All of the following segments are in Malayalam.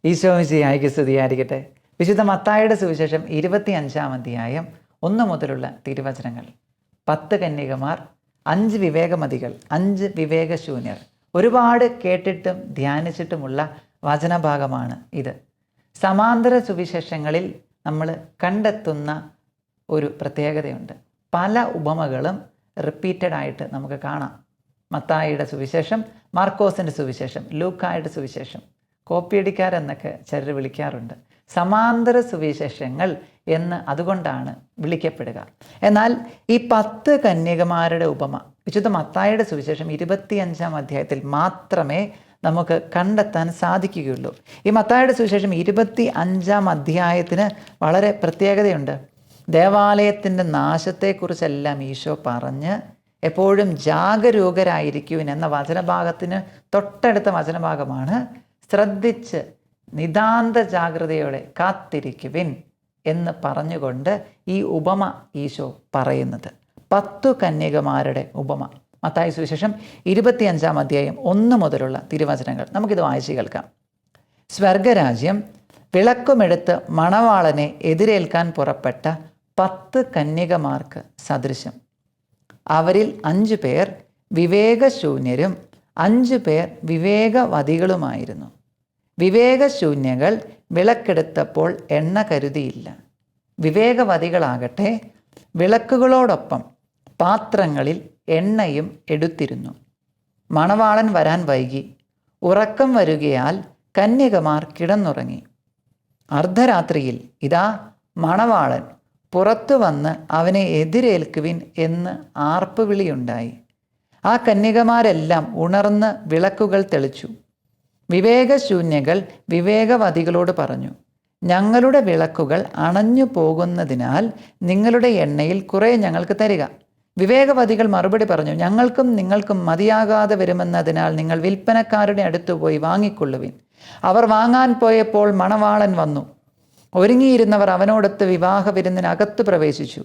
ഈശോ മിശിഹായ്ക്ക് സ്തുതിയായിരിക്കട്ടെ. വിശുദ്ധ മത്തായിയുടെ സുവിശേഷം 25-ാം അധ്യായം 1 മുതലുള്ള തിരുവചനങ്ങൾ. 10 കന്യകമാർ, 5 വിവേകമതികൾ, 5 വിവേകശൂന്യർ. ഒരുപാട് കേട്ടിട്ടും ധ്യാനിച്ചിട്ടുമുള്ള വചനഭാഗമാണ് ഇത്. സമാന്തര സുവിശേഷങ്ങളിൽ നമ്മൾ കണ്ടെത്തുന്ന ഒരു പ്രത്യേകതയുണ്ട്. പല ഉപമകളും റിപ്പീറ്റഡായിട്ട് നമുക്ക് കാണാം. മത്തായിയുടെ സുവിശേഷം, മാർക്കോസിൻ്റെ സുവിശേഷം, ലൂക്കായുടെ സുവിശേഷം. കോപ്പിയടിക്കാരെന്നൊക്കെ ചിലർ വിളിക്കാറുണ്ട്. സമാന്തര സുവിശേഷങ്ങൾ എന്ന് അതുകൊണ്ടാണ് വിളിക്കപ്പെടുക. എന്നാൽ ഈ 10 കന്യകമാരുടെ ഉപമ വിശുദ്ധ മത്തായിയുടെ സുവിശേഷം 25-ാം അധ്യായത്തിൽ മാത്രമേ നമുക്ക് കണ്ടെത്താൻ സാധിക്കുകയുള്ളൂ. ഈ മത്തായിയുടെ സുവിശേഷം 25-ാം അധ്യായത്തിന് വളരെ പ്രത്യേകതയുണ്ട്. ദേവാലയത്തിൻ്റെ നാശത്തെക്കുറിച്ചെല്ലാം ഈശോ പറഞ്ഞ് എപ്പോഴും ജാഗരൂകരായിരിക്കുവിൻ എന്ന വചനഭാഗത്തിന് തൊട്ടടുത്ത വചനഭാഗമാണ് ശ്രദ്ധിച്ച് നിതാന്ത ജാഗ്രതയോടെ കാത്തിരിക്കുവിൻ എന്ന് പറഞ്ഞുകൊണ്ട് ഈ ഉപമ ഈശോ പറയുന്നത്. 10 കന്യകമാരുടെ ഉപമ. മത്തായി സുവിശേഷം 25-ാം അധ്യായം 1 മുതലുള്ള തിരുവചനങ്ങൾ നമുക്കിത് വായിച്ച് കേൾക്കാം. സ്വർഗരാജ്യം വിളക്കുമെടുത്ത് മണവാളനെ എതിരേൽക്കാൻ പുറപ്പെട്ട 10 കന്യകമാർക്ക് സദൃശം. അവരിൽ 5 പേർ വിവേകശൂന്യരും 5 പേർ വിവേകവതികളുമായിരുന്നു. വിവേകശൂന്യകൾ വിളക്കെടുത്തപ്പോൾ എണ്ണ കരുതിയില്ല. വിവേകവതികളാകട്ടെ വിളക്കുകളോടൊപ്പം പാത്രങ്ങളിൽ എണ്ണയും എടുത്തിരുന്നു. മണവാളൻ വരാൻ വൈകി. ഉറക്കം വരുകയാൽ കന്യകമാർ കിടന്നുറങ്ങി. അർദ്ധരാത്രിയിൽ ഇതാ മണവാളൻ പുറത്തു വന്ന് അവനെ എതിരേൽക്കുവിൻ എന്ന് ആർപ്പുവിളിയുണ്ടായി. ആ കന്യകമാരെല്ലാം ഉണർന്ന് വിളക്കുകൾ തെളിച്ചു. വിവേകശൂന്യകൾ വിവേകവതികളോട് പറഞ്ഞു, ഞങ്ങളുടെ വിളക്കുകൾ അണഞ്ഞു പോകുന്നതിനാൽ നിങ്ങളുടെ എണ്ണയിൽ കുറേ ഞങ്ങൾക്ക് തരിക. വിവേകവതികൾ മറുപടി പറഞ്ഞു, ഞങ്ങൾക്കും നിങ്ങൾക്കും മതിയാകാതെ വരുമെന്നതിനാൽ നിങ്ങൾ വിൽപ്പനക്കാരുടെ അടുത്ത് പോയി വാങ്ങിക്കൊള്ളുവിൻ. അവർ വാങ്ങാൻ പോയപ്പോൾ മണവാളൻ വന്നു. ഒരുങ്ങിയിരുന്നവർ അവനോടൊത്ത് വിവാഹ വിരുന്നിനകത്ത് പ്രവേശിച്ചു.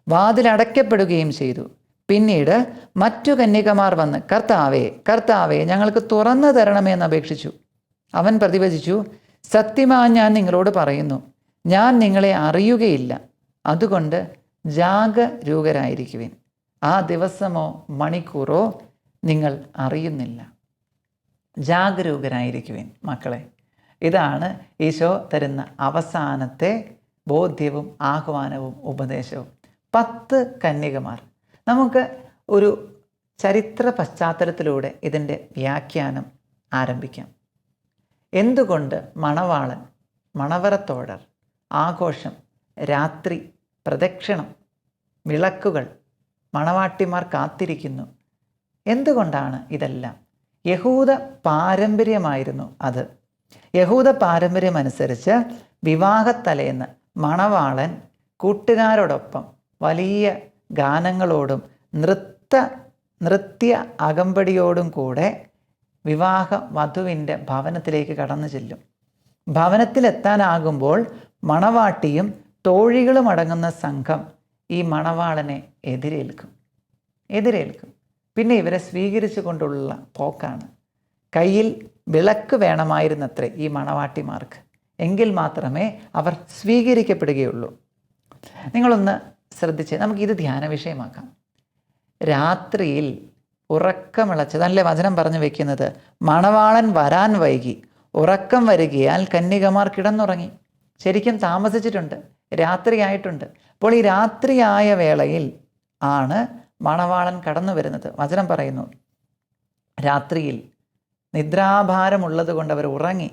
വാതിലടയ്ക്കപ്പെടുകയും ചെയ്തു. പിന്നീട് മറ്റു കന്യകമാർ വന്ന് കർത്താവേ കർത്താവേ ഞങ്ങൾക്ക് തുറന്നു തരണമെന്ന് അപേക്ഷിച്ചു. അവൻ പ്രതിവചിച്ചു, സത്യമായി ഞാൻ നിങ്ങളോട് പറയുന്നു, ഞാൻ നിങ്ങളെ അറിയുകയില്ല. അതുകൊണ്ട് ജാഗരൂകരായിരിക്കുവിൻ. ആ ദിവസമോ മണിക്കൂറോ നിങ്ങൾ അറിയുന്നില്ല. ജാഗരൂകരായിരിക്കുവിൻ മക്കളെ. ഇതാണ് ഈശോ തരുന്ന അവസാനത്തെ ബോധ്യവും ആഹ്വാനവും ഉപദേശവും. 10 കന്യകമാർ. നമുക്ക് ഒരു ചരിത്ര പശ്ചാത്തലത്തിലൂടെ ഇതിൻ്റെ വ്യാഖ്യാനം ആരംഭിക്കാം. എന്തുകൊണ്ട് മണവാളൻ, മണവറത്തോടർ, ആഘോഷം, രാത്രി, പ്രദക്ഷിണം, വിളക്കുകൾ, മണവാട്ടിമാർ കാത്തിരിക്കുന്നു? എന്തുകൊണ്ടാണ് ഇതെല്ലാം? യഹൂദ പാരമ്പര്യമായിരുന്നു അത്. യഹൂദ പാരമ്പര്യമനുസരിച്ച് വിവാഹത്തലേന്ന് മണവാളൻ കൂട്ടുകാരോടൊപ്പം വലിയ ഗാനങ്ങളോടും നൃത്യ അകമ്പടിയോടും കൂടെ വിവാഹ വധുവിൻ്റെ ഭവനത്തിലേക്ക് കടന്നു ചെല്ലും. ഭവനത്തിലെത്താനാകുമ്പോൾ മണവാട്ടിയും തോഴികളും അടങ്ങുന്ന സംഘം ഈ മണവാളനെ എതിരേൽക്കും. പിന്നെ ഇവരെ സ്വീകരിച്ചു കൊണ്ടുള്ള പോക്കാണ്. കയ്യിൽ വിളക്ക് വേണമായിരുന്നത്രേ ഈ മണവാട്ടിമാർക്ക്. എങ്കിൽ മാത്രമേ അവർ സ്വീകരിക്കപ്പെടുകയുള്ളൂ. നിങ്ങളൊന്ന് ശ്രദ്ധിച്ച് നമുക്കിത് ധ്യാന വിഷയമാക്കാം. രാത്രിയിൽ ഉറക്കമിളച്ചത് നല്ല വചനം പറഞ്ഞു വെക്കുന്നത്. മണവാളൻ വരാൻ വൈകി. ഉറക്കം വരികയാൽ കന്യകമാർ കിടന്നുറങ്ങി. ശരിക്കും താമസിച്ചിട്ടുണ്ട്, രാത്രിയായിട്ടുണ്ട്. അപ്പോൾ ഈ രാത്രിയായ വേളയിൽ ആണ് മണവാളൻ കടന്നു വരുന്നത്. വചനം പറയുന്നു, രാത്രിയിൽ നിദ്രാഭാരമുള്ളത് കൊണ്ട് അവർ ഉറങ്ങി.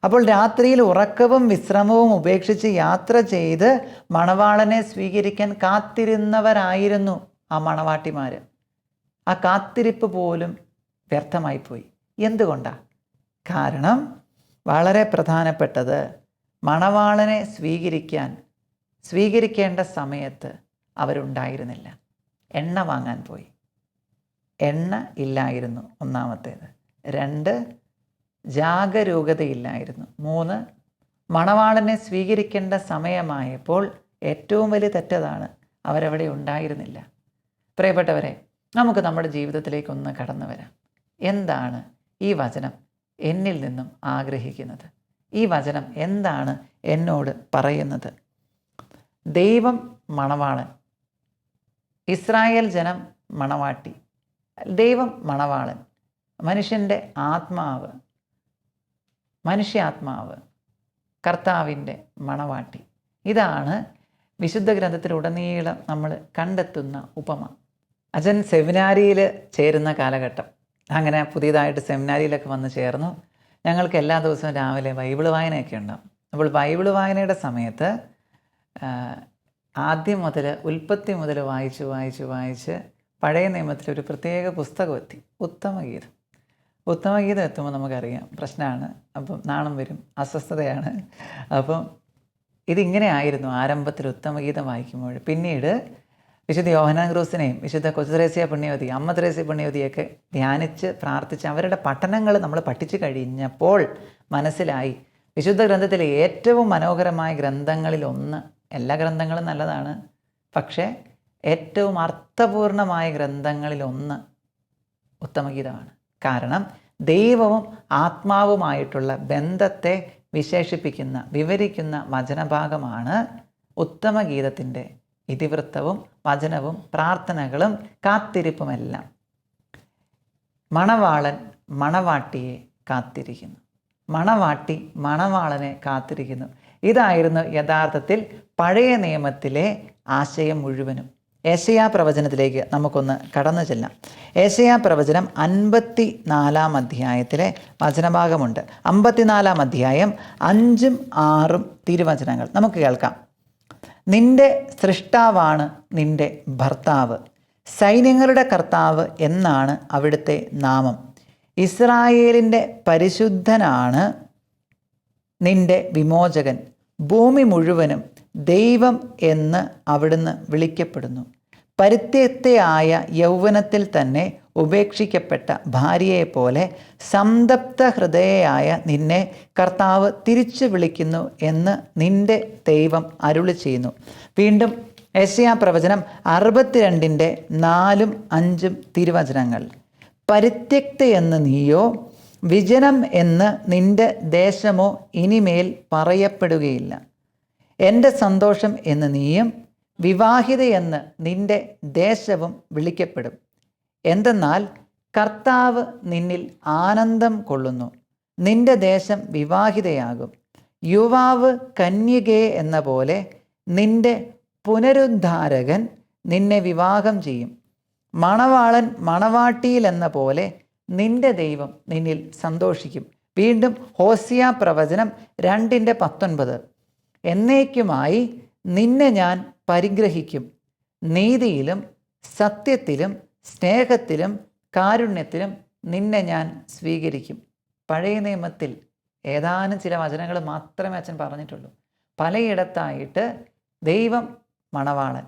അപ്പോൾ രാത്രിയിൽ ഉറക്കവും വിശ്രമവും ഉപേക്ഷിച്ച് യാത്ര ചെയ്ത് മണവാളനെ സ്വീകരിക്കാൻ കാത്തിരുന്നവരായിരുന്നു ആ മണവാട്ടിമാർ. ആ കാത്തിരിപ്പ് പോലും വ്യർത്ഥമായിപ്പോയി. എന്തുകൊണ്ടാണ്? കാരണം വളരെ പ്രധാനപ്പെട്ടത്, മണവാളനെ സ്വീകരിക്കേണ്ട സമയത്ത് അവരുണ്ടായിരുന്നില്ല. എണ്ണ വാങ്ങാൻ പോയി. എണ്ണ ഇല്ലായിരുന്നു ഒന്നാമത്തേത്. 2 ജാഗരൂകതയില്ലായിരുന്നു. 3 മണവാളനെ സ്വീകരിക്കേണ്ട സമയമായപ്പോൾ ഏറ്റവും വലിയ തെറ്റതാണ്, അവരവിടെ ഉണ്ടായിരുന്നില്ല. പ്രിയപ്പെട്ടവരെ, നമുക്ക് നമ്മുടെ ജീവിതത്തിലേക്കൊന്ന് കടന്നു വരാം. എന്താണ് ഈ വചനം എന്നിൽ നിന്നും ആഗ്രഹിക്കുന്നത്? ഈ വചനം എന്താണ് എന്നോട് പറയുന്നത്? ദൈവം മണവാളൻ, ഇസ്രായേൽ ജനം മണവാട്ടി. ദൈവം മണവാളൻ, മനുഷ്യൻ്റെ ആത്മാവ്, മനുഷ്യാത്മാവ്, കർത്താവിൻ്റെ മണവാട്ടി. ഇതാണ് വിശുദ്ധ ഗ്രന്ഥത്തിലുടനീളം നമ്മൾ കണ്ടെത്തുന്ന ഉപമ. അച്ഛൻ സെമിനാരിയിൽ ചേരുന്ന കാലഘട്ടം, അങ്ങനെ പുതിയതായിട്ട് സെമിനാരിയിലൊക്കെ വന്ന് ചേർന്നു. ഞങ്ങൾക്ക് എല്ലാ ദിവസവും രാവിലെ ബൈബിൾ വായനയൊക്കെ ഉണ്ടാവും. അപ്പോൾ ബൈബിൾ വായനയുടെ സമയത്ത് ആദ്യം മുതൽ ഉൽപ്പത്തി മുതൽ വായിച്ച് പഴയ നിയമത്തിൽ ഒരു പ്രത്യേക പുസ്തകം എത്തി, ഉത്തമഗീതം. ഉത്തമഗീതം എത്തുമ്പോൾ നമുക്കറിയാം പ്രശ്നമാണ്, അപ്പം നാണം വരും, അസ്വസ്ഥതയാണ്. അപ്പം ഇതിങ്ങനെ ആയിരുന്നു ആരംഭത്തിൽ ഉത്തമഗീതം വായിക്കുമ്പോൾ. പിന്നീട് വിശുദ്ധ യോഹന്നാൻ ക്രൂസിനെയും വിശുദ്ധ കൊച്ചു ത്രേസ്യ പുണ്യവതി, അമ്മ ത്രേസ്യ പുണ്യവതിയൊക്കെ ധ്യാനിച്ച് പ്രാർത്ഥിച്ച് അവരുടെ പഠനങ്ങൾ നമ്മൾ പഠിച്ചു കഴിഞ്ഞപ്പോൾ മനസ്സിലായി വിശുദ്ധ ഗ്രന്ഥത്തിലെ ഏറ്റവും മനോഹരമായ ഗ്രന്ഥങ്ങളിലൊന്ന്, എല്ലാ ഗ്രന്ഥങ്ങളും നല്ലതാണ്, പക്ഷേ ഏറ്റവും അർത്ഥപൂർണമായ ഗ്രന്ഥങ്ങളിലൊന്ന് ഉത്തമഗീതമാണ്. കാരണം ദൈവവും ആത്മാവുമായിട്ടുള്ള ബന്ധത്തെ വിവരിക്കുന്ന വചനഭാഗമാണ് ഉത്തമഗീതത്തിൻ്റെ ഇതിവൃത്തവും വചനവും പ്രാർത്ഥനകളും കാത്തിരിപ്പുമെല്ലാം. മണവാളൻ മണവാട്ടിയെ കാത്തിരിക്കുന്നു, മണവാട്ടി മണവാളനെ കാത്തിരിക്കുന്നു. ഇതായിരുന്നു യഥാർത്ഥത്തിൽ പഴയ നിയമത്തിലെ ആശയം മുഴുവനും. ഏശയ്യാ പ്രവചനത്തിലേക്ക് നമുക്കൊന്ന് കടന്നു ചെല്ലാം. ഏശയ്യാ പ്രവചനം 54 അധ്യായത്തിലെ വചനഭാഗമുണ്ട്. 54 അധ്യായം 5ഉം 6ഉം തിരുവചനങ്ങൾ നമുക്ക് കേൾക്കാം. നിന്റെ സൃഷ്ടാവാണ് നിന്റെ ഭർത്താവ്, സൈന്യങ്ങളുടെ കർത്താവ് എന്നാണ് അവിടുത്തെ നാമം. ഇസ്രായേലിൻ്റെ പരിശുദ്ധനാണ് നിന്റെ വിമോചകൻ. ഭൂമി മുഴുവനും ദൈവം എന്ന് അവിടുന്ന് വിളിക്കപ്പെടുന്നു. പരിത്യക്തയായ യൗവനത്തിൽ തന്നെ ഉപേക്ഷിക്കപ്പെട്ട ഭാര്യയെപ്പോലെ സംതപ്ത ഹൃദയയായ നിന്നെ കർത്താവ് തിരിച്ചു വിളിക്കുന്നു എന്ന് നിന്റെ ദൈവം അരുളി ചെയ്യുന്നു. വീണ്ടും യെശയ്യാ പ്രവചനം 62 4ഉം 5ഉം തിരുവചനങ്ങൾ. പരിത്യക്തയെന്ന് നീയോ വിജനം എന്ന് നിന്റെ ദേശമോ ഇനിമേൽ പറയപ്പെടുകയില്ല. എൻ്റെ സന്തോഷം എന്ന് നീയും വിവാഹിതയെന്ന് നിന്റെ ദേശവും വിളിക്കപ്പെടും. എന്തെന്നാൽ കർത്താവ് നിന്നിൽ ആനന്ദം കൊള്ളുന്നു, നിന്റെ ദേശം വിവാഹിതയാകും. യുവാവ് കന്യകയെ എന്ന പോലെ നിന്റെ പുനരുദ്ധാരകൻ നിന്നെ വിവാഹം ചെയ്യും. മണവാളൻ മണവാട്ടിയിൽ എന്ന പോലെ നിന്റെ ദൈവം നിന്നിൽ സന്തോഷിക്കും. വീണ്ടും ഹോസിയ പ്രവചനം 2:19. എന്നേക്കുമായി നിന്നെ ഞാൻ പരിഗ്രഹിക്കും, നീതിയിലും സത്യത്തിലും സ്നേഹത്തിലും കാരുണ്യത്തിലും നിന്നെ ഞാൻ സ്വീകരിക്കും. പഴയ നിയമത്തിൽ ഏതാനും ചില വചനങ്ങൾ മാത്രമേ അച്ഛൻ പറഞ്ഞിട്ടുള്ളൂ. പലയിടത്തായിട്ട് ദൈവം മണവാളൻ,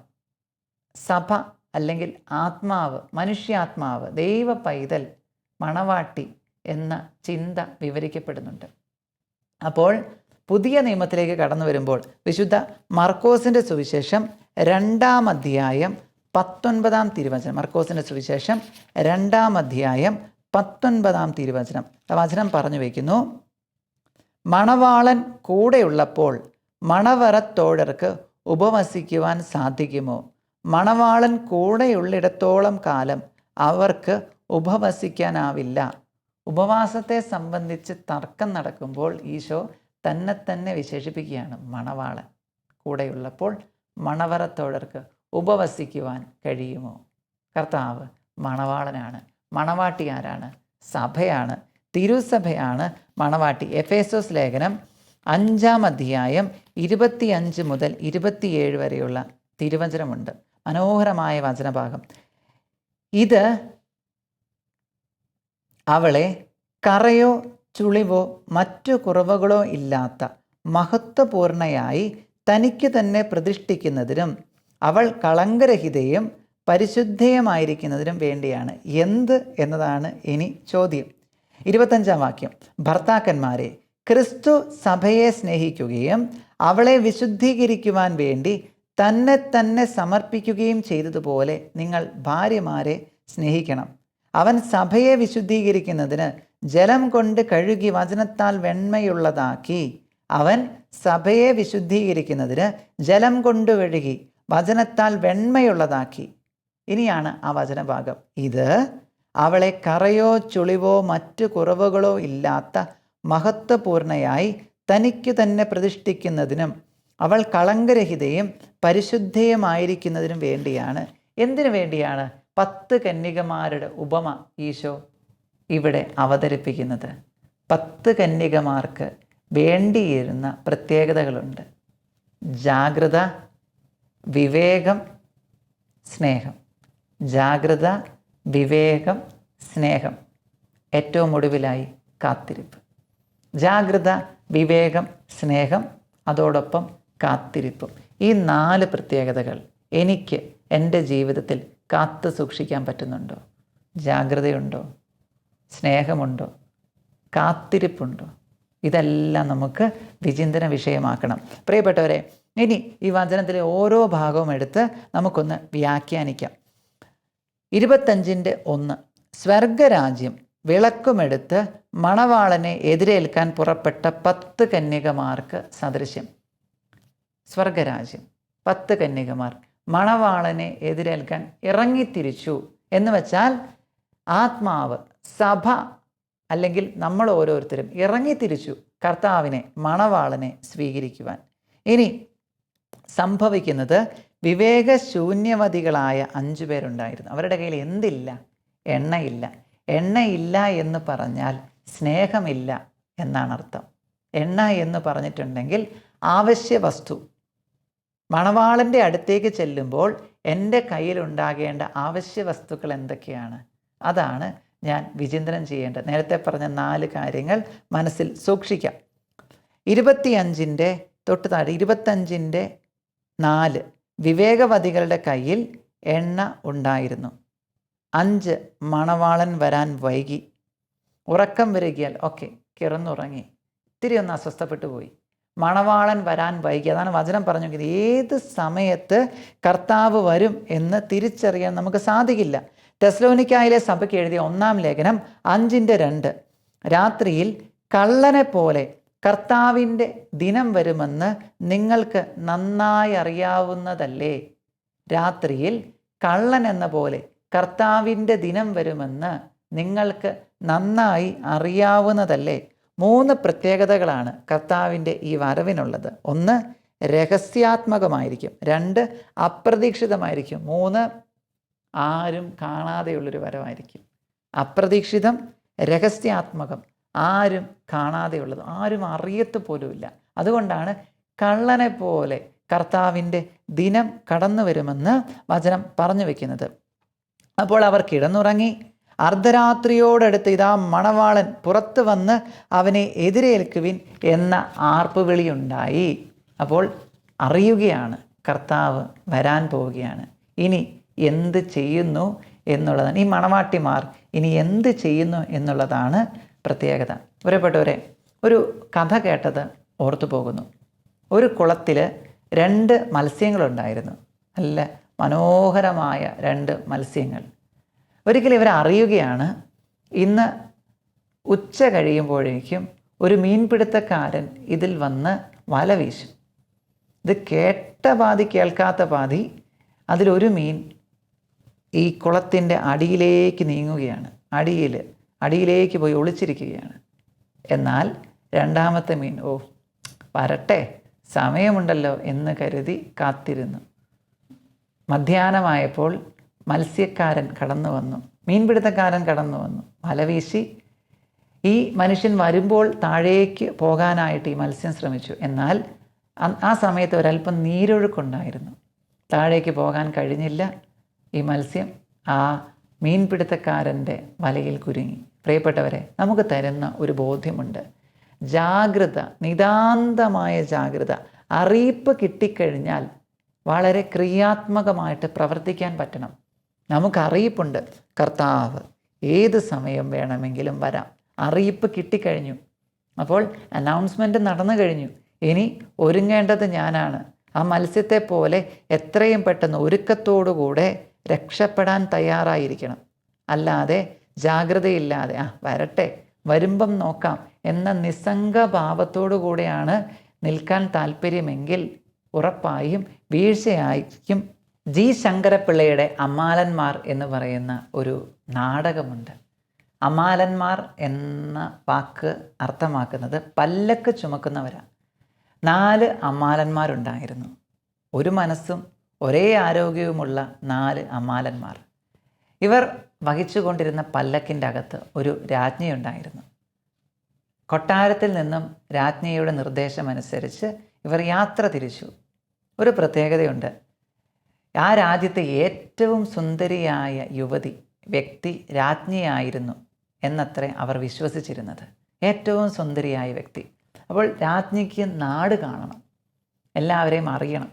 സഭ അല്ലെങ്കിൽ ആത്മാവ്, മനുഷ്യാത്മാവ്, ദൈവ പൈതൽ, മണവാട്ടി എന്ന ചിന്ത വിവരിക്കപ്പെടുന്നുണ്ട്. അപ്പോൾ പുതിയ നിയമത്തിലേക്ക് കടന്നു വരുമ്പോൾ വിശുദ്ധ മർക്കോസിൻ്റെ സുവിശേഷം 2-ാം അധ്യായം 19-ാം തിരുവചനം. മർക്കോസിൻ്റെ സുവിശേഷം 2-ാം അധ്യായം 19-ാം തിരുവചനം. വചനം പറഞ്ഞു വയ്ക്കുന്നു: മണവാളൻ കൂടെയുള്ളപ്പോൾ മണവറത്തോഴർക്ക് ഉപവസിക്കുവാൻ സാധിക്കുമോ? മണവാളൻ കൂടെയുള്ളിടത്തോളം കാലം അവർക്ക് ഉപവസിക്കാനാവില്ല. ഉപവാസത്തെ സംബന്ധിച്ച് തർക്കം നടക്കുമ്പോൾ ഈശോ തന്നെ വിശേഷിപ്പിക്കുകയാണ് മണവാളൻ. കൂടെയുള്ളപ്പോൾ മണവറത്തോഴർക്ക് ഉപവസിക്കുവാൻ കഴിയുമോ? കർത്താവ് മണവാളനാണ്. മണവാട്ടി ആരാണ്? സഭയാണ്, തിരുസഭയാണ് മണവാട്ടി. എഫേസോസ് ലേഖനം 5-ാം അധ്യായം 25 മുതൽ 27 വരെയുള്ള തിരുവചനമുണ്ട്. മനോഹരമായ വചനഭാഗം. ഇത് അവളെ കറയോ ചുളിവോ മറ്റു കുറവുകളോ ഇല്ലാത്ത മഹത്വപൂർണയായി തനിക്ക് തന്നെ പ്രതിഷ്ഠിക്കുന്നതിനും അവൾ കളങ്കരഹിതയും പരിശുദ്ധയുമായിരിക്കുന്നതിനും വേണ്ടിയാണ്. എന്ത് എന്നതാണ് ഇനി ചോദ്യം. 25-ാം വാക്യം. ഭർത്താക്കന്മാരെ, ക്രിസ്തു സഭയെ സ്നേഹിക്കുകയും അവളെ വിശുദ്ധീകരിക്കുവാൻ വേണ്ടി തന്നെ സമർപ്പിക്കുകയും ചെയ്തതുപോലെ നിങ്ങൾ ഭാര്യമാരെ സ്നേഹിക്കണം. അവൻ സഭയെ വിശുദ്ധീകരിക്കുന്നതിന് ജലം കൊണ്ട് കഴുകി വചനത്താൽ വെണ്മയുള്ളതാക്കി. അവൻ സഭയെ വിശുദ്ധീകരിക്കുന്നതിന് ജലം കൊണ്ട് കഴുകി വചനത്താൽ വെണ്മയുള്ളതാക്കി. ഇനിയാണ് ആ വചനഭാഗം. ഇത് അവളെ കറയോ ചുളിവോ മറ്റു കുറവുകളോ ഇല്ലാത്ത മഹത്വപൂർണയായി തനിക്കു തന്നെ പ്രതിഷ്ഠിക്കുന്നതിനും അവൾ കളങ്കരഹിതയും പരിശുദ്ധയുമായിരിക്കുന്നതിനും വേണ്ടിയാണ്. എന്തിനു വേണ്ടിയാണ് 10 കന്യകമാരുടെ ഉപമ ഈശോ ഇവിടെ അവതരിപ്പിക്കുന്നത്? 10 കന്യകമാർക്ക് വേണ്ടിയിരുന്ന പ്രത്യേകതകളുണ്ട്. ജാഗ്രത, വിവേകം, സ്നേഹം. ജാഗ്രത, വിവേകം, സ്നേഹം. ഏറ്റവും ഒടുവിലായി കാത്തിരിപ്പ്. ജാഗ്രത, വിവേകം, സ്നേഹം, അതോടൊപ്പം കാത്തിരിപ്പും. ഈ 4 പ്രത്യേകതകൾ എനിക്ക് എൻ്റെ ജീവിതത്തിൽ കാത്തു സൂക്ഷിക്കാൻ പറ്റുന്നുണ്ടോ? ജാഗ്രതയുണ്ടോ? സ്നേഹമുണ്ടോ? കാത്തിരിപ്പുണ്ടോ? ഇതെല്ലാം നമുക്ക് വിചിന്തന വിഷയമാക്കണം. പ്രിയപ്പെട്ടവരെ, ഇനി ഈ വചനത്തിലെ ഓരോ ഭാഗവും എടുത്ത് നമുക്കൊന്ന് വ്യാഖ്യാനിക്കാം. 25:1 സ്വർഗരാജ്യം വിളക്കുമെടുത്ത് മണവാളനെ എതിരേൽക്കാൻ പുറപ്പെട്ട 10 കന്യകമാർക്ക് സദൃശ്യം. സ്വർഗരാജ്യം, 10 കന്യകമാർ മണവാളനെ എതിരേൽക്കാൻ ഇറങ്ങിത്തിരിച്ചു എന്ന് വെച്ചാൽ ആത്മാവ്, സഭ അല്ലെങ്കിൽ നമ്മൾ ഓരോരുത്തരും ഇറങ്ങിത്തിരിച്ചു കർത്താവിനെ, മണവാളനെ സ്വീകരിക്കുവാൻ. ഇനി സംഭവിക്കുന്നത്, വിവേകശൂന്യവതികളായ 5 പേരുണ്ടായിരുന്നു. അവരുടെ കയ്യിൽ എന്തില്ല? എണ്ണയില്ല. എണ്ണയില്ല എന്ന് പറഞ്ഞാൽ സ്നേഹമില്ല എന്നാണ് അർത്ഥം. എണ്ണ എന്ന് പറഞ്ഞിട്ടുണ്ടെങ്കിൽ ആവശ്യ വസ്തു. മണവാളൻ്റെ അടുത്തേക്ക് ചെല്ലുമ്പോൾ എൻ്റെ കയ്യിലുണ്ടാകേണ്ട ആവശ്യ വസ്തുക്കൾ എന്തൊക്കെയാണ്? അതാണ് ഞാൻ വിചിന്തനം ചെയ്യേണ്ടത്. നേരത്തെ പറഞ്ഞ 4 കാര്യങ്ങൾ മനസ്സിൽ സൂക്ഷിക്കാം. 25 തൊട്ട് താഴെ 25:4 വിവേകവതികളുടെ കയ്യിൽ എണ്ണ ഉണ്ടായിരുന്നു. 5 മണവാളൻ വരാൻ വൈകി. ഉറക്കം വരികയാൽ കിടന്നുറങ്ങി, ഇത്തിരി ഒന്ന് അസ്വസ്ഥപ്പെട്ടു പോയി. മണവാളൻ വരാൻ വൈകി. അതാണ് വചനം പറഞ്ഞു. ഏത് സമയത്ത് കർത്താവ് വരും എന്ന് തിരിച്ചറിയാൻ നമുക്ക് സാധിക്കില്ല. തെസ്സലോനിക്കായിലെ സഭയ്ക്ക് എഴുതിയ 1-ാം ലേഖനം 5:2 രാത്രിയിൽ കള്ളനെ പോലെ കർത്താവിൻ്റെ ദിനം വരുമെന്ന് നിങ്ങൾക്ക് നന്നായി അറിയാവുന്നതല്ലേ? രാത്രിയിൽ കള്ളൻ എന്ന പോലെ കർത്താവിൻ്റെ ദിനം വരുമെന്ന് നിങ്ങൾക്ക് നന്നായി അറിയാവുന്നതല്ലേ? 3 പ്രത്യേകതകളാണ് കർത്താവിൻ്റെ ഈ വരവിനുള്ളത്. 1 രഹസ്യാത്മകമായിരിക്കും, 2 അപ്രതീക്ഷിതമായിരിക്കും, 3 ആരും കാണാതെയുള്ളൊരു വരവായിരിക്കും. അപ്രതീക്ഷിതം, രഹസ്യാത്മകം, ആരും കാണാതെയുള്ളത്, ആരും അറിയത്ത് പോലുമില്ല. അതുകൊണ്ടാണ് കള്ളനെ പോലെ കർത്താവിൻ്റെ ദിനം കടന്നു വരുമെന്ന് വചനം പറഞ്ഞു വയ്ക്കുന്നത്. അപ്പോൾ അവർ കിടന്നുറങ്ങി. അർദ്ധരാത്രിയോടടുത്ത് ഇതാ മണവാളൻ പുറത്ത് വന്ന് അവനെ എതിരേൽക്കുവിൻ എന്ന ആർപ്പുവിളിയുണ്ടായി. അപ്പോൾ അറിയുകയാണ് കർത്താവ് വരാൻ പോവുകയാണ്. ഇനി എന്ത് ചെയ്യുന്നു എന്നുള്ളതാണ്, ഈ മണവാട്ടിമാർ ഇനി എന്ത് ചെയ്യുന്നു എന്നുള്ളതാണ് പ്രത്യേകത. പ്രിയപ്പെട്ടവരെ, ഒരു കഥ കേട്ടത് ഓർത്തു പോകുന്നു. ഒരു കുളത്തിൽ 2 മത്സ്യങ്ങളുണ്ടായിരുന്നു. നല്ല മനോഹരമായ 2 മത്സ്യങ്ങൾ. ഒരിക്കലും ഇവർ അറിയുകയാണ്, ഇന്ന് ഉച്ച കഴിയുമ്പോഴേക്കും ഒരു മീൻപിടുത്തക്കാരൻ ഇതിൽ വന്ന് വല വീശും. ഇത് കേട്ട പാതി കേൾക്കാത്ത പാതി അതിലൊരു മീൻ ഈ കുളത്തിൻ്റെ അടിയിലേക്ക് നീങ്ങുകയാണ്. അടിയിലേക്ക് പോയി ഒളിച്ചിരിക്കുകയാണ്. എന്നാൽ 2-ാമത്തെ മീൻ വരട്ടെ, സമയമുണ്ടല്ലോ എന്ന് കരുതി കാത്തിരുന്നു. മധ്യാഹ്നമായപ്പോൾ മത്സ്യക്കാരൻ കടന്നു വന്നു, മീൻപിടുത്തക്കാരൻ കടന്നു വന്നു, വല വീശി. ഈ മനുഷ്യൻ വരുമ്പോൾ താഴേക്ക് പോകാനായിട്ട് ഈ മത്സ്യം ശ്രമിച്ചു. എന്നാൽ ആ സമയത്ത് ഒരല്പം നീരൊഴുക്കുണ്ടായിരുന്നു. താഴേക്ക് പോകാൻ കഴിഞ്ഞില്ല. ഈ മത്സ്യം ആ മീൻപിടുത്തക്കാരൻ്റെ വലയിൽ കുരുങ്ങി. പ്രിയപ്പെട്ടവരെ, നമുക്ക് തരുന്ന ഒരു ബോധ്യമുണ്ട്. ജാഗ്രത, നിതാന്തമായ ജാഗ്രത. അറിയിപ്പ് കിട്ടിക്കഴിഞ്ഞാൽ വളരെ ക്രിയാത്മകമായിട്ട് പ്രവർത്തിക്കാൻ പറ്റണം. നമുക്കറിയിപ്പുണ്ട്, കർത്താവ് ഏത് സമയം വേണമെങ്കിലും വരാം. അറിയിപ്പ് കിട്ടിക്കഴിഞ്ഞു. അപ്പോൾ അനൗൺസ്മെൻറ്റ് നടന്നു കഴിഞ്ഞു. ഇനി ഒരുങ്ങേണ്ടത് ഞാനാണ്. ആ മത്സ്യത്തെ പോലെ എത്രയും പെട്ടെന്ന് ഒരുക്കത്തോടുകൂടെ രക്ഷപ്പെടാൻ തയ്യാറായിരിക്കണം. അല്ലാതെ ജാഗ്രതയില്ലാതെ വരട്ടെ, വരുമ്പം നോക്കാം എന്ന നിസ്സംഗഭാവത്തോടു കൂടെയാണ് നിൽക്കാൻ താല്പര്യമെങ്കിൽ ഉറപ്പായും വീഴ്ചയായിരിക്കും. ജി ശങ്കരപ്പിള്ളയുടെ അമ്മാലന്മാർ എന്ന് പറയുന്ന ഒരു നാടകമുണ്ട്. അമാലന്മാർ എന്ന വാക്ക് അർത്ഥമാക്കുന്നത് പല്ലക്ക് ചുമക്കുന്നവരാണ്. 4 അമ്മാലന്മാരുണ്ടായിരുന്നു. ഒരു മനസ്സും ഒരേ ആരോഗ്യവുമുള്ള 4 അമ്മാലന്മാർ. ഇവർ വഹിച്ചുകൊണ്ടിരുന്ന പല്ലക്കിൻ്റെ അകത്ത് ഒരു രാജ്ഞിയുണ്ടായിരുന്നു. കൊട്ടാരത്തിൽ നിന്നും രാജ്ഞിയുടെ നിർദ്ദേശമനുസരിച്ച് ഇവർ യാത്ര തിരിച്ചു. ഒരു പ്രത്യേകതയുണ്ട്. ആ രാജ്യത്തെ ഏറ്റവും സുന്ദരിയായ വ്യക്തി രാജ്ഞിയായിരുന്നു എന്നത്രേ അവർ വിശ്വസിച്ചിരുന്നത്. ഏറ്റവും സുന്ദരിയായ വ്യക്തി. അപ്പോൾ രാജ്ഞിക്ക് നാട് കാണണം, എല്ലാവരെയും അറിയണം.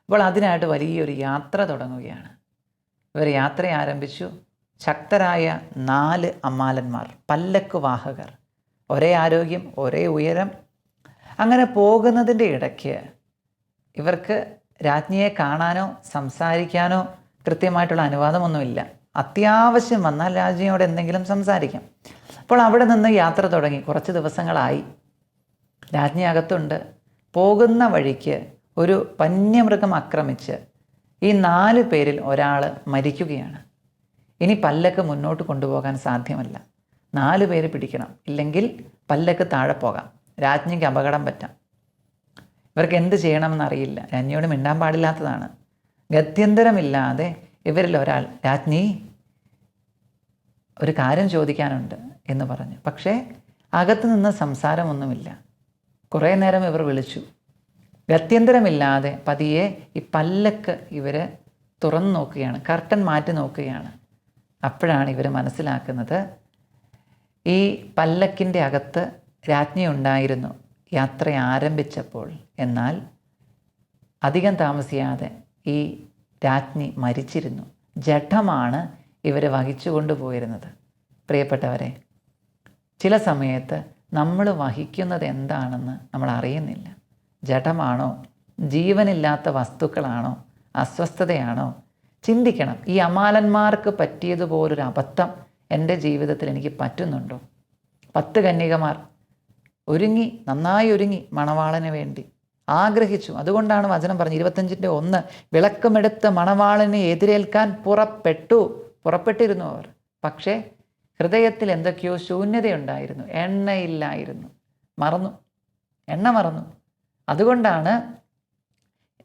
അപ്പോൾ അതിനായിട്ട് വലിയൊരു യാത്ര തുടങ്ങുകയാണ്. ഇവർ യാത്ര ആരംഭിച്ചു. ശക്തരായ 4 അമ്മാലന്മാർ, പല്ലക്ക് വാഹകർ, ഒരേ ആരോഗ്യം, ഒരേ ഉയരം. അങ്ങനെ പോകുന്നതിൻ്റെ ഇടയ്ക്ക് ഇവർക്ക് രാജ്ഞിയെ കാണാനോ സംസാരിക്കാനോ കൃത്യമായിട്ടുള്ള അനുവാദമൊന്നുമില്ല. അത്യാവശ്യം വന്നാൽ രാജ്ഞിയോട് എന്തെങ്കിലും സംസാരിക്കാം. അപ്പോൾ അവിടെ നിന്ന് യാത്ര തുടങ്ങി. കുറച്ച് ദിവസങ്ങളായി. രാജ്ഞി അകത്തുണ്ട്. പോകുന്ന വഴിക്ക് ഒരു വന്യമൃഗം ആക്രമിച്ച് ഈ 4 പേരിൽ ഒരാൾ മരിക്കുകയാണ്. ഇനി പല്ലക്ക് മുന്നോട്ട് കൊണ്ടുപോകാൻ സാധ്യമല്ല. 4 പേര് പിടിക്കണം, ഇല്ലെങ്കിൽ പല്ലക്ക് താഴെ പോകാം, രാജ്ഞിക്ക് അപകടം പറ്റാം. ഇവർക്ക് എന്ത് ചെയ്യണമെന്നറിയില്ല. രാജ്ഞിയോട് മിണ്ടാൻ പാടില്ലാത്തതാണ്. ഗത്യന്തരമില്ലാതെ ഇവരിൽ ഒരാൾ, രാജ്ഞി ഒരു കാര്യം ചോദിക്കാനുണ്ട് എന്ന് പറഞ്ഞു. പക്ഷേ അകത്തു നിന്ന് സംസാരമൊന്നുമില്ല. കുറേ നേരം ഇവർ വിളിച്ചു. ഗത്യന്തരമില്ലാതെ പതിയെ ഈ പല്ലക്ക് ഇവർ തുറന്നു നോക്കുകയാണ്, കർട്ടൻ മാറ്റി നോക്കുകയാണ്. അപ്പോഴാണ് ഇവർ മനസ്സിലാക്കുന്നത് ഈ പല്ലക്കിൻ്റെ അകത്ത് രാജ്ഞി ഉണ്ടായിരുന്നു യാത്ര ആരംഭിച്ചപ്പോൾ. എന്നാൽ അധികം താമസിയാതെ ഈ രാജ്ഞി മരിച്ചിരുന്നു. ജഡമാണ് ഇവരെ വഹിച്ചു കൊണ്ടുപോയിരുന്നത്. പ്രിയപ്പെട്ടവരെ, ചില സമയത്ത് നമ്മൾ വഹിക്കുന്നത് എന്താണെന്ന് നമ്മൾ അറിയുന്നില്ല. ജഡമാണോ, ജീവനില്ലാത്ത വസ്തുക്കളാണോ, അസ്വസ്ഥതയാണോ? ചിന്തിക്കണം. ഈ അമാലന്മാർക്ക് പറ്റിയതുപോലൊരു അബദ്ധം എൻ്റെ ജീവിതത്തിൽ എനിക്ക് പറ്റുന്നുണ്ടോ? 10 കന്യകമാർ നന്നായി ഒരുങ്ങി മണവാളന് വേണ്ടി ആഗ്രഹിച്ചു. അതുകൊണ്ടാണ് വചനം പറഞ്ഞ് 25:1, വിളക്കമെടുത്ത് മണവാളനെ എതിരേൽക്കാൻ പുറപ്പെട്ടിരുന്നു അവർ. പക്ഷേ ഹൃദയത്തിൽ എന്തൊക്കെയോ ശൂന്യതയുണ്ടായിരുന്നു. എണ്ണയില്ലായിരുന്നു. എണ്ണ മറന്നു. അതുകൊണ്ടാണ്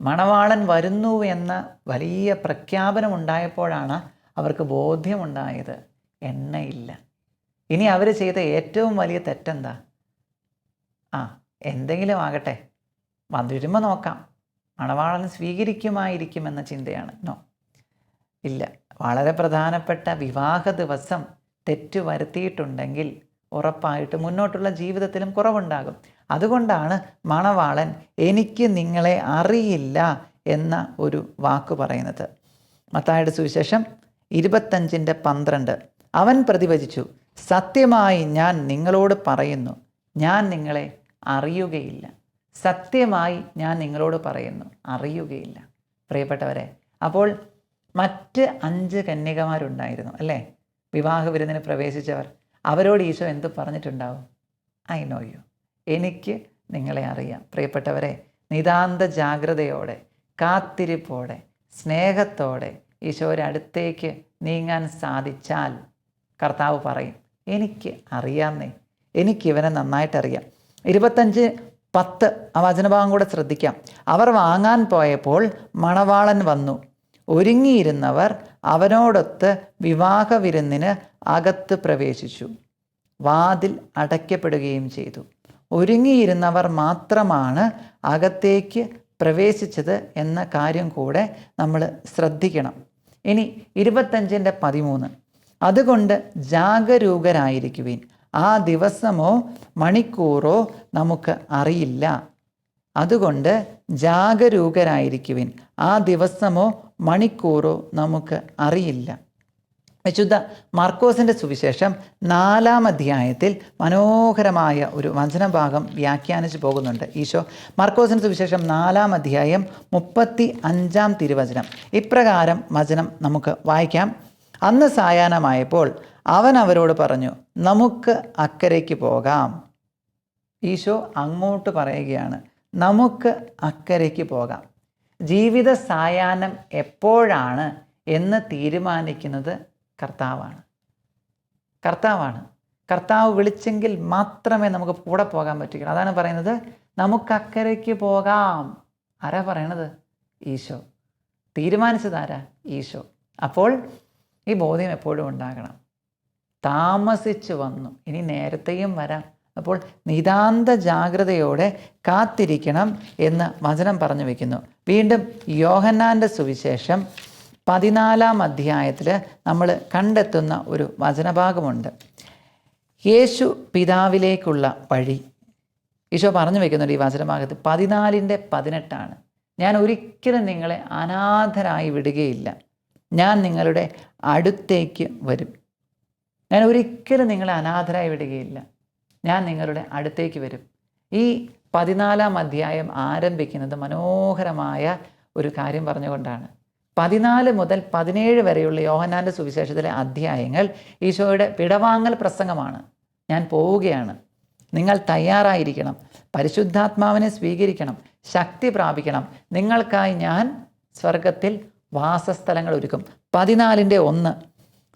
മണവാളൻ വരുന്നു എന്ന വലിയ പ്രഖ്യാപനം ഉണ്ടായപ്പോഴാണ് അവർക്ക് ബോധ്യമുണ്ടായത്, എണ്ണയില്ല. ഇനി അവർ ചെയ്ത ഏറ്റവും വലിയ തെറ്റെന്താ? എന്തെങ്കിലും ആകട്ടെ, വരുമ്പോൾ നോക്കാം, മണവാളൻ സ്വീകരിക്കുമായിരിക്കുമെന്ന ചിന്തയാണ്. ഇല്ല. വളരെ പ്രധാനപ്പെട്ട വിവാഹ ദിവസം തെറ്റ് വരുത്തിയിട്ടുണ്ടെങ്കിൽ ഉറപ്പായിട്ട് മുന്നോട്ടുള്ള ജീവിതത്തിലും കുറവുണ്ടാകും. അതുകൊണ്ടാണ് മണവാളൻ എനിക്ക് നിങ്ങളെ അറിയില്ല എന്ന ഒരു വാക്ക് പറയുന്നത്. മത്തായിയുടെ സുവിശേഷം 25:12, അവൻ പ്രതിവചിച്ചു, സത്യമായി ഞാൻ നിങ്ങളോട് പറയുന്നു, ഞാൻ നിങ്ങളെ അറിയുകയില്ല. സത്യമായി ഞാൻ നിങ്ങളോട് പറയുന്നു, അറിയുകയില്ല. പ്രിയപ്പെട്ടവരെ, അപ്പോൾ മറ്റ് 5 കന്യകമാരുണ്ടായിരുന്നു അല്ലേ, വിവാഹ വിരുന്നിന് പ്രവേശിച്ചവർ. അവരോട് ഈശോ എന്ത് പറഞ്ഞിട്ടുണ്ടാവും? ഐ നോ യു, എനിക്ക് നിങ്ങളെ അറിയാം. പ്രിയപ്പെട്ടവരെ, നിതാന്ത ജാഗ്രതയോടെ, കാത്തിരിപ്പോടെ, സ്നേഹത്തോടെ ഈശോയുടെ അടുത്തേക്ക് നീങ്ങാൻ സാധിച്ചാൽ കർത്താവ് പറയും, എനിക്ക് അറിയാമെന്നേ, എനിക്കിവനെ നന്നായിട്ടറിയാം. 25:10 ആ വചനഭാഗം കൂടെ ശ്രദ്ധിക്കാം. അവർ വാങ്ങാൻ പോയപ്പോൾ മണവാളൻ വന്നു. ഒരുങ്ങിയിരുന്നവർ അവനോടൊത്ത് വിവാഹ വിരുന്നിന് അകത്ത് പ്രവേശിച്ചു. വാതിൽ അടയ്ക്കപ്പെടുകയും ചെയ്തു. ഒരുങ്ങിയിരുന്നവർ മാത്രമാണ് അകത്തേക്ക് പ്രവേശിച്ചത് എന്ന കാര്യം കൂടെ നമ്മൾ ശ്രദ്ധിക്കണം. ഇനി 25:13, അതുകൊണ്ട് ജാഗരൂകരായിരിക്കുവിൻ, ആ ദിവസമോ മണിക്കൂറോ നമുക്ക് അറിയില്ല. അതുകൊണ്ട് ജാഗരൂകരായിരിക്കുവിൻ, ആ ദിവസമോ മണിക്കൂറോ നമുക്ക് അറിയില്ല. വിശുദ്ധ മാർക്കോസിൻ്റെ സുവിശേഷം 4-ാം അധ്യായത്തിൽ മനോഹരമായ ഒരു വചനഭാഗം വ്യാഖ്യാനിച്ചു പോകുന്നുണ്ട് ഈശോ. മാർക്കോസിൻ്റെ സുവിശേഷം 4-ാം അധ്യായം 35-ാം തിരുവചനം ഇപ്രകാരം വചനം നമുക്ക് വായിക്കാം. അന്ന് സായാഹ്നമായപ്പോൾ അവൻ അവരോട് പറഞ്ഞു, നമുക്ക് അക്കരയ്ക്ക് പോകാം. ഈശോ അങ്ങോട്ട് പറയുകയാണ്, നമുക്ക് അക്കരയ്ക്ക് പോകാം. ജീവിത സായാഹ്നം എപ്പോഴാണ് എന്ന് തീരുമാനിക്കുന്നത് കർത്താവാണ്. കർത്താവ് വിളിച്ചെങ്കിൽ മാത്രമേ നമുക്ക് കൂടെ പോകാൻ പറ്റുകയുള്ളൂ. അതാണ് പറയുന്നത്, നമുക്ക് അക്കരയ്ക്ക് പോകാം. ആരാ പറയണത്? ഈശോ. തീരുമാനിച്ചതാരാ? ഈശോ. അപ്പോൾ ഈ ബോധ്യം എപ്പോഴും ഉണ്ടാകണം. താമസിച്ചു വന്നു, ഇനി നേരത്തെയും വരാം. അപ്പോൾ നിതാന്ത ജാഗ്രതയോടെ കാത്തിരിക്കണം എന്ന് വചനം പറഞ്ഞു വയ്ക്കുന്നു. വീണ്ടും യോഹന്നാൻ്റെ സുവിശേഷം 14-ാം അധ്യായത്തിൽ നമ്മൾ കണ്ടെത്തുന്ന ഒരു വചനഭാഗമുണ്ട്. യേശു പിതാവിലേക്കുള്ള വഴി ഈശോ പറഞ്ഞു വയ്ക്കുന്നുണ്ട് ഈ വചനഭാഗത്ത്. 14:18 ഞാൻ ഒരിക്കലും നിങ്ങളെ അനാഥരായി വിടുകയില്ല, ഞാൻ നിങ്ങളുടെ അടുത്തേക്ക് വരും. ഞാൻ ഒരിക്കലും നിങ്ങളെ അനാഥരായി വിടുകയില്ല, ഞാൻ നിങ്ങളുടെ അടുത്തേക്ക് വരും. ഈ 14-ാം അധ്യായം ആരംഭിക്കുന്നത് മനോഹരമായ ഒരു കാര്യം പറഞ്ഞുകൊണ്ടാണ്. 14 മുതൽ 17 വരെയുള്ള യോഹന്നാൻ്റെ സുവിശേഷത്തിലെ അധ്യായങ്ങൾ ഈശോയുടെ വിടവാങ്ങൽ പ്രസംഗമാണ്. ഞാൻ പോവുകയാണ്, നിങ്ങൾ തയ്യാറായിരിക്കണം, പരിശുദ്ധാത്മാവിനെ സ്വീകരിക്കണം, ശക്തി പ്രാപിക്കണം, നിങ്ങൾക്കായി ഞാൻ സ്വർഗത്തിൽ വാസസ്ഥലങ്ങൾ ഒരുക്കും. 14:1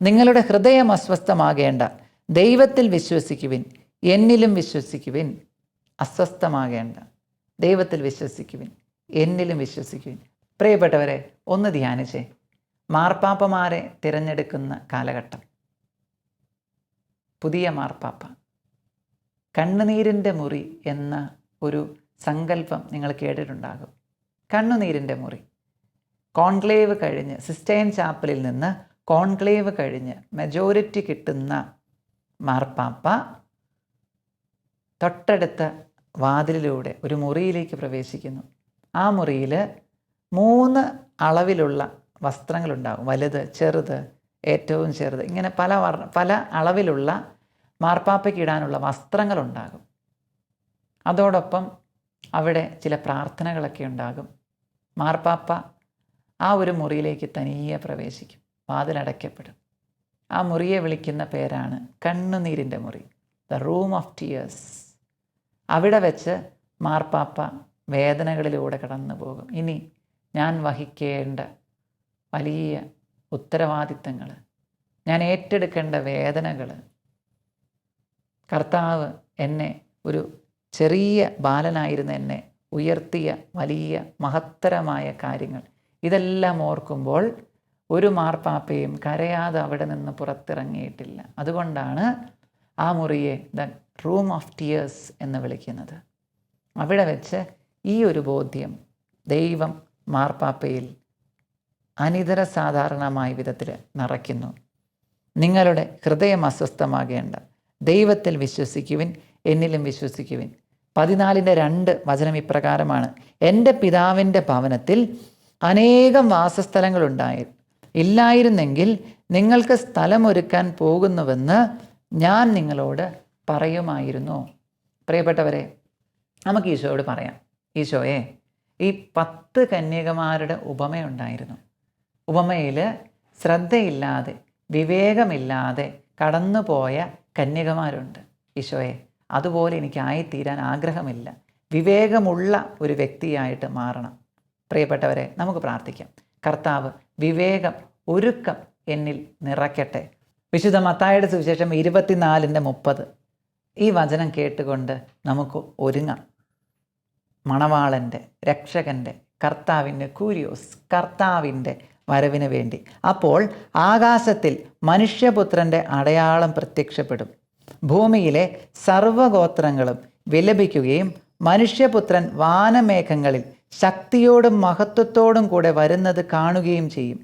നിങ്ങളുടെ ഹൃദയം അസ്വസ്ഥമാകേണ്ട, ദൈവത്തിൽ വിശ്വസിക്കുവിൻ, എന്നിലും വിശ്വസിക്കുവിൻ. അസ്വസ്ഥമാകേണ്ട, ദൈവത്തിൽ വിശ്വസിക്കുവിൻ, എന്നിലും വിശ്വസിക്കുവിൻ. പ്രിയപ്പെട്ടവരെ, ഒന്ന് ധ്യാനിച്ചേ. മാർപ്പാപ്പമാരെ തിരഞ്ഞെടുക്കുന്ന കാലഘട്ടം. പുതിയ മാർപ്പാപ്പ. കണ്ണുനീരിൻ്റെ മുറി എന്ന ഒരു സങ്കല്പം നിങ്ങൾ കേട്ടിട്ടുണ്ടാകും. കണ്ണുനീരിൻ്റെ മുറി. കോൺക്ലേവ് കഴിഞ്ഞ്, സിസ്റ്റൈൻ ചാപ്പലിൽ നിന്ന് കോൺക്ലേവ് കഴിഞ്ഞ് മെജോറിറ്റി കിട്ടുന്ന മാർപ്പാപ്പ തൊട്ടടുത്ത വാതിലിലൂടെ ഒരു മുറിയിലേക്ക് പ്രവേശിക്കുന്നു. ആ മുറിയിൽ 3 അളവിലുള്ള വസ്ത്രങ്ങളുണ്ടാകും. വലുത്, ചെറുത്, ഏറ്റവും ചെറുത്, ഇങ്ങനെ പല അളവിലുള്ള മാർപ്പാപ്പയ്ക്ക് ഇടാനുള്ള വസ്ത്രങ്ങളുണ്ടാകും. അതോടൊപ്പം അവിടെ ചില പ്രാർത്ഥനകളൊക്കെ ഉണ്ടാകും. മാർപ്പാപ്പ ആ ഒരു മുറിയിലേക്ക് തനിയെ പ്രവേശിക്കും. വാതിലടയ്ക്കപ്പെടും. ആ മുറിയെ വിളിക്കുന്ന പേരാണ് കണ്ണുനീരിൻ്റെ മുറി, ദ റൂം ഓഫ് ടിയേഴ്സ്. അവിടെ വെച്ച് മാർപ്പാപ്പ വേദനകളിലൂടെ കടന്നു പോകും. ഇനി ഞാൻ വഹിക്കേണ്ട വലിയ ഉത്തരവാദിത്തങ്ങൾ, ഞാൻ ഏറ്റെടുക്കേണ്ട വേദനകൾ, കർത്താവ് എന്നെ, ഒരു ചെറിയ ബാലനായിരുന്ന എന്നെ ഉയർത്തിയ വലിയ മഹത്തരമായ കാര്യങ്ങൾ, ഇതെല്ലാം ഓർക്കുമ്പോൾ ഒരു മാർപ്പാപ്പയും കരയാതെ അവിടെ നിന്ന് പുറത്തിറങ്ങിയിട്ടില്ല. അതുകൊണ്ടാണ് ആ മുറിയെ ദ റൂം ഓഫ് ടിയേഴ്സ് എന്ന് വിളിക്കുന്നത്. അവിടെ വെച്ച് ഈ ഒരു ബോധ്യം ദൈവം മാർപ്പാപ്പയിൽ അനിതര സാധാരണമായ വിധത്തിൽ നിറയ്ക്കുന്നു. നിങ്ങളുടെ ഹൃദയം അസ്വസ്ഥമാകേണ്ട, ദൈവത്തിൽ വിശ്വസിക്കുവിൻ, എന്നിലും വിശ്വസിക്കുവിൻ. 14:2 വചനം ഇപ്രകാരമാണ്, എൻ്റെ പിതാവിൻ്റെ ഭവനത്തിൽ അനേകം ഇല്ലായിരുന്നെങ്കിൽ നിങ്ങൾക്ക് സ്ഥലമൊരുക്കാൻ പോകുന്നുവെന്ന് ഞാൻ നിങ്ങളോട് പറയുമായിരുന്നു. പ്രിയപ്പെട്ടവരെ, നമുക്ക് ഈശോയോട് പറയാം, ഈശോയെ, ഈ 10 കന്യകമാരുടെ ഉപമയുണ്ടായിരുന്നു. ഉപമയിൽ ശ്രദ്ധയില്ലാതെ, വിവേകമില്ലാതെ കടന്നുപോയ കന്യകമാരുണ്ട്. ഈശോയെ, അതുപോലെ എനിക്കായിത്തീരാൻ ആഗ്രഹമില്ല, വിവേകമുള്ള ഒരു വ്യക്തിയായിട്ട് മാറണം. പ്രിയപ്പെട്ടവരെ, നമുക്ക് പ്രാർത്ഥിക്കാം. കർത്താവ് വിവേകം, ഒരുക്കം എന്നിൽ നിറയ്ക്കട്ടെ. വിശുദ്ധ മത്തായിയുടെ സുവിശേഷം 24:30 ഈ വചനം കേട്ടുകൊണ്ട് നമുക്ക് ഒരുങ്ങാം. മണവാളൻ്റെ, രക്ഷകൻ്റെ, കർത്താവിൻ്റെ കൂരിയോസ്, കർത്താവിൻ്റെ വരവിന് വേണ്ടി. അപ്പോൾ ആകാശത്തിൽ മനുഷ്യപുത്രൻ്റെ അടയാളം പ്രത്യക്ഷപ്പെടും. ഭൂമിയിലെ സർവ്വഗോത്രങ്ങളും വിലപിക്കുകയും മനുഷ്യപുത്രൻ വാനമേഘങ്ങളിൽ ശക്തിയോടും മഹത്വത്തോടും കൂടെ വരുന്നത് കാണുകയും ചെയ്യും.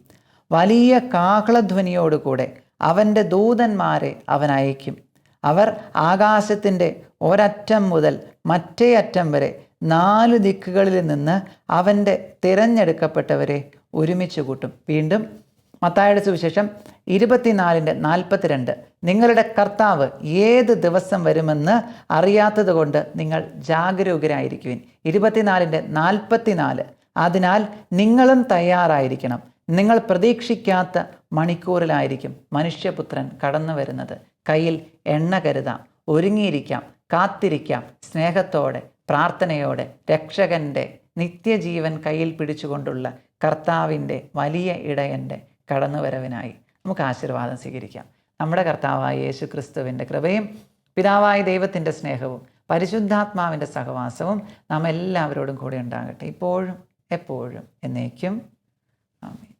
വലിയ കാഹളധ്വനിയോടുകൂടെ അവൻ്റെ ദൂതന്മാരെ അവൻ അയക്കും. അവർ ആകാശത്തിൻ്റെ ഒരറ്റം മുതൽ മറ്റേ അറ്റം വരെ 4 ദിക്കുകളിൽ നിന്ന് അവൻ്റെ തിരഞ്ഞെടുക്കപ്പെട്ടവരെ ഒരുമിച്ച് കൂട്ടും. വീണ്ടും മത്തായിയുടെ സുവിശേഷം 24:42 നിങ്ങളുടെ കർത്താവ് ഏത് ദിവസം വരുമെന്ന് അറിയാത്തത് കൊണ്ട് നിങ്ങൾ ജാഗരൂകരായിരിക്കുവിൻ. 24:44 അതിനാൽ നിങ്ങളും തയ്യാറായിരിക്കണം, നിങ്ങൾ പ്രതീക്ഷിക്കാത്ത മണിക്കൂറിലായിരിക്കും മനുഷ്യപുത്രൻ കടന്നു വരുന്നത്. കയ്യിൽ എണ്ണ കരുതാം, ഒരുങ്ങിയിരിക്കാം, കാത്തിരിക്കാം, സ്നേഹത്തോടെ പ്രാർത്ഥനയോടെ രക്ഷകൻ്റെ നിത്യജീവൻ കയ്യിൽ പിടിച്ചുകൊണ്ടുള്ള കർത്താവിൻ്റെ വലിയ ഇടയൻ്റെ കടന്നുവരവിനായി നമുക്ക് ആശീർവാദം സ്വീകരിക്കാം. നമ്മുടെ കർത്താവായ യേശു ക്രിസ്തുവിൻ്റെ കൃപയും പിതാവായ ദൈവത്തിൻ്റെ സ്നേഹവും പരിശുദ്ധാത്മാവിൻ്റെ സഹവാസവും നാം എല്ലാവരോടും കൂടി ഉണ്ടാകട്ടെ, ഇപ്പോഴും എപ്പോഴും എന്നേക്കും. ആമേൻ.